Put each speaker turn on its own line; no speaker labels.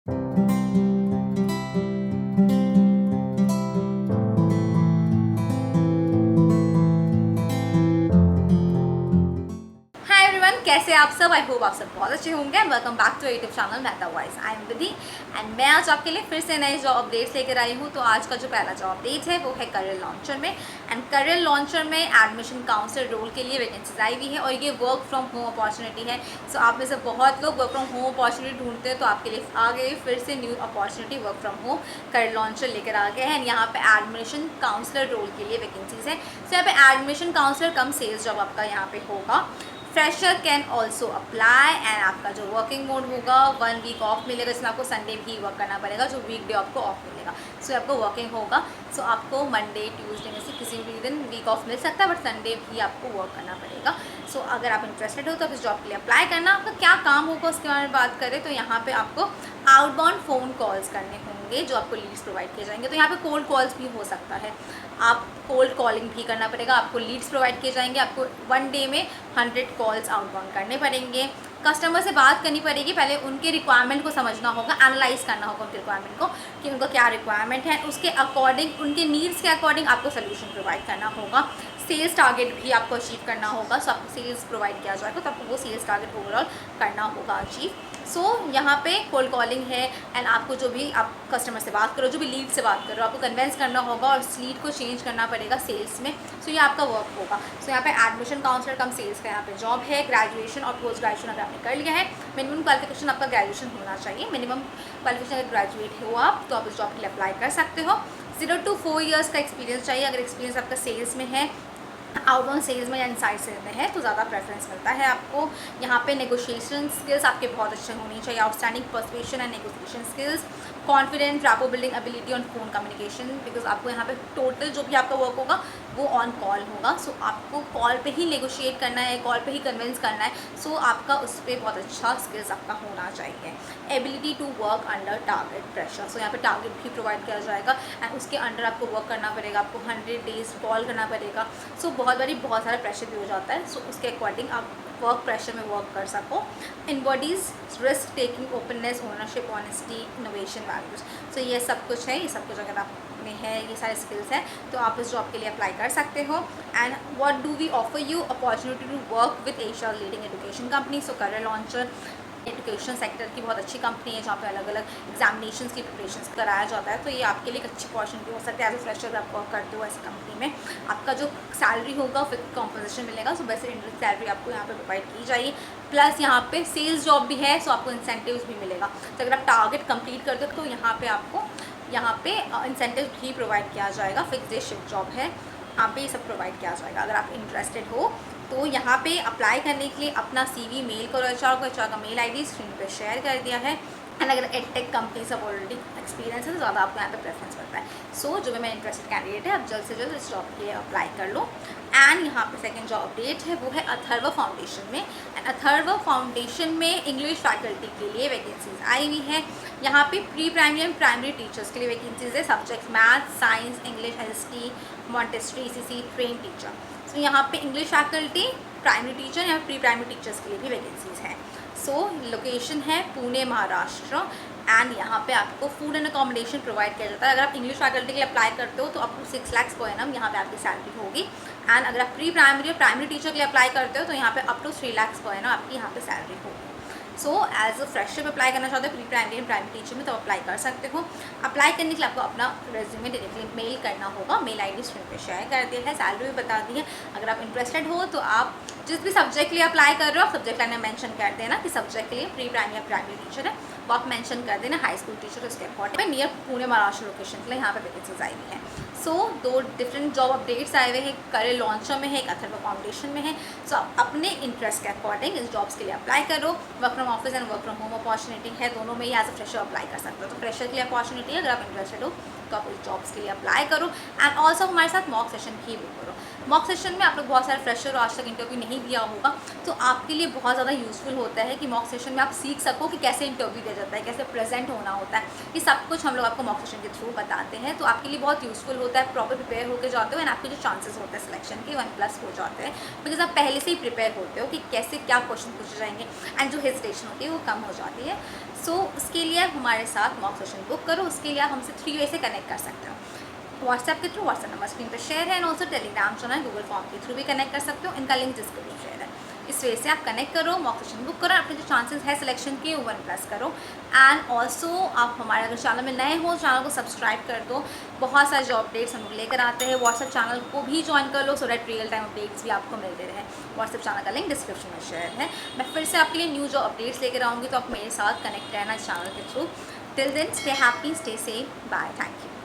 Hi everyone, कैसे आप सब? आई होप आप सब बहुत अच्छे होंगे। Welcome back to YouTube channel Mehta Voice. I am Vidhi and मैं आज आपके लिए फिर से नए जॉब अपडेट्स लेकर आई हूँ। तो आज का जो पहला जॉब अपडेट है वो है करियर लॉन्चर में। एंड करियर लॉन्चर में एडमिशन काउंसलर रोल के लिए वैकेंसीज आई हुई है और ये वर्क फ्रॉम होम अपॉर्चुनिटी है। सो आप में से बहुत लोग वर्क फ्रॉम होम अपॉर्चुनिटी ढूंढते हैं, तो आपके लिए आ गए फिर से new opportunity work from home career launcher लेकर आ गए हैं। यहाँ पे एडमिशन काउंसलर रोल के लिए वैकेंसीज है। सो यहाँ पे एडमिशन काउंसलर कम सेल्स जॉब आपका यहाँ पे होगा। Fresher can also apply and आपका जो वर्किंग मोड होगा 1 वीक ऑफ मिलेगा, जिसमें आपको संडे भी वर्क करना पड़ेगा, जो वीकडे आपको ऑफ मिलेगा। सो आपको वर्किंग होगा। सो आपको मंडे ट्यूसडे में से किसी भी दिन वीक ऑफ मिल सकता है, बट संडे भी आपको वर्क करना पड़ेगा। सो अगर आप इंटरेस्टेड हो तो इस जॉब के लिए अप्लाई करना। आपका क्या काम होगा उसके बारे में बात करें तो यहाँ पे आपको आउटबाउंड फ़ोन कॉल्स करने होंगे जो आपको लीड्स प्रोवाइड किए जाएंगे। तो यहाँ पे कोल्ड कॉल्स भी हो सकता है, आप कोल्ड कॉलिंग भी करना पड़ेगा। आपको लीड्स प्रोवाइड किए जाएंगे, आपको 1 डे में 100 कॉल्स आउटबाउंड करने पड़ेंगे। कस्टमर से बात करनी पड़ेगी, पहले उनके रिक्वायरमेंट को समझना होगा, एनालाइज करना होगा उनके रिक्वायरमेंट को कि उनका क्या रिक्वायरमेंट है, उसके अकॉर्डिंग उनके नीड्स के अकॉर्डिंग आपको सोल्यूशन प्रोवाइड करना होगा। सेल्स टारगेट भी आपको अचीव करना होगा। सो आपको सेल्स प्रोवाइड किया जाएगा तो आपको वो सेल्स टारगेट ओवरऑल करना होगा अचीव। सो यहाँ पे कोल्ड कॉलिंग है एंड आपको जो भी आप कस्टमर से बात करो, जो भी लीड से बात करो, आपको कन्वेंस करना होगा और उस लीड को चेंज करना पड़ेगा सेल्स में। सो ये आपका वर्क होगा। सो यहाँ पे एडमिशन काउंसलर कम सेल्स का यहाँ पे जॉब है। ग्रेजुएशन और पोस्ट ग्रेजुएशन अगर आपने कर लिया है, मिनिमम क्वालिफिकेशन आपका ग्रेजुएशन होना चाहिए। मिनिमम क्वालिफिकेशन अगर ग्रेजुएट हो आप तो आप इस जॉब के लिए अप्लाई कर सकते हो। 0 to 4 ईयर्स का एक्सपीरियंस चाहिए। अगर एक्सपीरियंस आपका सेल्स में है, आउटबाउंड सेल्स में या इनसाइड सेल्स में है, तो ज़्यादा प्रेफरेंस मिलता है आपको। यहाँ पे नेगोशिएशन स्किल्स आपके बहुत अच्छे होनी चाहिए। Outstanding persuasion and negotiation skills, confident rapport building ability on phone communication, because आपको यहाँ पे टोटल जो भी आपका वर्क होगा वो ऑन कॉल होगा। सो आपको कॉल पे ही नेगोशिएट करना है, कॉल पे ही कन्विंस करना है। सो आपका उस पर बहुत अच्छा स्किल्स आपका होना चाहिए। Ability to work under target pressure, so यहाँ पे टारगेट भी प्रोवाइड किया जाएगा एंड उसके अंडर आपको वर्क करना पड़ेगा। आपको 100 डेज कॉल करना पड़ेगा। सो बहुत बारी बहुत सारा प्रेशर भी हो जाता है। सो उसके अकॉर्डिंग आप वर्क प्रेशर में वर्क कर सको। Embodies risk taking, openness, ownership, honesty, innovation, values. So ये सब कुछ है। ये सब कुछ अगर आप में है, ये सारे स्किल्स हैं, तो आप इस जॉब के लिए अप्लाई कर सकते हो। And what do we offer you? Opportunity to work with Asia leading education company. So Career Launcher education sector की बहुत अच्छी कंपनी है जहाँ पे अलग अलग एग्जामिनेशंस की प्रिपरेशंस कराया जाता है। तो ये आपके लिए एक अच्छी अपॉर्चुनिटी हो सकती है। एज ए फ्रेशर आप वर्क करते हो ऐसी कंपनी में, आपका जो सैलरी होगा फिक्स कॉम्पोजिशन मिलेगा। सो वैसे इंटरेस्ट सैलरी आपको यहाँ पे प्रोवाइड की जाएगी। प्लस यहाँ पे सेल्स जॉब भी है, सो आपको इंसेंटिव्स भी मिलेगा। तो अगर आप टारगेट कंप्लीट करते हो तो यहाँ पे आपको इंसेंटिव भी प्रोवाइड किया जाएगा। फिक्स डे शिफ्ट जॉब है, यहाँ पे ये सब प्रोवाइड किया जाएगा। अगर आप इंटरेस्टेड हो तो यहाँ पे अप्लाई करने के लिए अपना CV मेल करो। HR को, HR का मेल ID स्क्रीन पे शेयर कर दिया है। एंड अगर एडटेक कंपनी सब ऑलरेडी एक्सपीरियंस है तो ज़्यादा आपको यहाँ पे प्रेफरेंस मिलता है। सो जो भी मैं इंटरेस्टेड कैंडिडेट है, आप जल्द से जल्द इस जॉब के लिए अप्लाई कर लो। एंड यहाँ पे सेकंड जॉब अपडेट है वो है अथर्व फाउंडेशन में। एंड अथर्व फाउंडेशन में इंग्लिश फैकल्टी के लिए वैकेंसीज आई हुई है। यहाँ पे pre primary and primary teachers के लिए वैकेंसीज है। Subject math, science, English, ST, Montessori, ECC, train teacher. So यहाँ पे इंग्लिश फैकल्टी, प्राइमरी टीचर या प्री प्राइमरी टीचर्स के लिए भी वैकेंसीज हैं। सो लोकेशन है पुणे, महाराष्ट्र। एंड यहाँ पे आपको फूड एंड अकोमोडेशन प्रोवाइड किया जाता है। अगर आप इंग्लिश फैकल्टी के लिए अप्लाई करते हो तो आपको 6 लाख पर एनम यहाँ पे आपकी सैलरी होगी। एंड अगर आप प्री प्राइमरी और प्राइमरी टीचर के लिए अप्लाई करते हो तो यहाँ पे up to 3 lakh per annum आपकी यहाँ पे सैलरी होगी। सो एज अ फ्रेशर पे अप्लाई करना चाहते हो pre primary and primary teacher में, तो अप्लाई कर सकते हो। अप्लाई करने के लिए आपको अपना रेज्यूमे डायरेक्टली मेल करना होगा। मेल ID स्क्रीन पे शेयर कर दिया है, सैलरी भी बता दी है। अगर आप इंटरेस्टेड हो तो आप जिस भी सब्जेक्ट के लिए अप्लाई कर रहे हो, आप सब्जेक्ट लाइन में मेंशन कर देना कि सब्जेक्ट के लिए प्री प्राइमरी या प्राइमरी टीचर है, वो आप मेंशन कर देना। हाई स्कूल टीचर उसके according near Pune Maharashtra location के लिए यहाँ पे वैकेंसीज आई हुई है। सो 2 डिफरेंट जॉब अपडेट्स आए हुए हैं। करियर लॉन्चर में है, एक अथर्व फाउंडेशन में है। सो आप अपने इंटरेस्ट के अकॉर्डिंग इस जॉब्स के लिए अप्लाई करो। Work from office and work from home opportunity है, दोनों में ही एज अ फ्रेशर अप्लाई कर सकते हो। तो फ्रेशर के लिए अपॉर्चुनिटी है, अगर आप इंटरेस्टेड हो तो आप इस जॉब्स के लिए अप्लाई करो। एंड ऑल्सो हमारे साथ मॉक सेशन भी बुक करो। मॉक सेशन में आप लोग बहुत सारे फ्रेशर और आज तक इंटरव्यू नहीं दिया होगा, तो आपके लिए बहुत ज़्यादा यूज़फुल होता है कि मॉक सेशन में आप सीख सको कि कैसे इंटरव्यू दिया जाता है, कैसे प्रेजेंट होना होता है, ये सब कुछ हम लोग आपको मॉक सेशन के थ्रू बताते हैं। तो आपके लिए बहुत यूज़फुल होता है, प्रॉपर प्रिपेयर होकर जाते हो एंड आपके जो चांसेस होते हैं सिलेक्शन के 1+ हो जाते हैं, बिकॉज आप पहले से ही प्रिपेयर होते हो कि कैसे क्या क्वेश्चन पूछे जाएंगे एंड जो हेजिटेशन होती है वो कम हो जाती है। सो उसके लिए आप हमारे साथ मॉक सेशन बुक करो। उसके लिए आप हमसे 3 वे से कनेक्ट कर सकते हो, व्हाट्सएप के थ्रू, व्हाट्सएप नंबर स्क्रीन पर शेयर है, and also Telegram channel, Google form के थ्रू भी कनेक्ट कर सकते हो, इनका लिंक डिस्क्रिप्शन शेयर है। इस वे से आप कनेक्ट करो, मॉक सेशन बुक करो, अपने जो चांसेस है सिलेक्शन के 1+ करो। एंड ऑल्सो आप हमारे अगर चैनल में नए हो, चैनल को सब्सक्राइब कर दो, बहुत सारे जॉब अपडेट्स हम लोग लेकर आते हैं। व्हाट्सएप चैनल को भी ज्वाइन कर लो so that real time updates भी आपको मिलते रहे। व्हाट्सएप चैनल का लिंक डिस्क्रिप्शन में शेयर है। मैं फिर से आपके लिए न्यू जॉब अपडेट्स लेकर आऊँगी, तो आप मेरे साथ कनेक्ट रहना इस चैनल के through. Till then stay happy, stay safe, bye, thank you.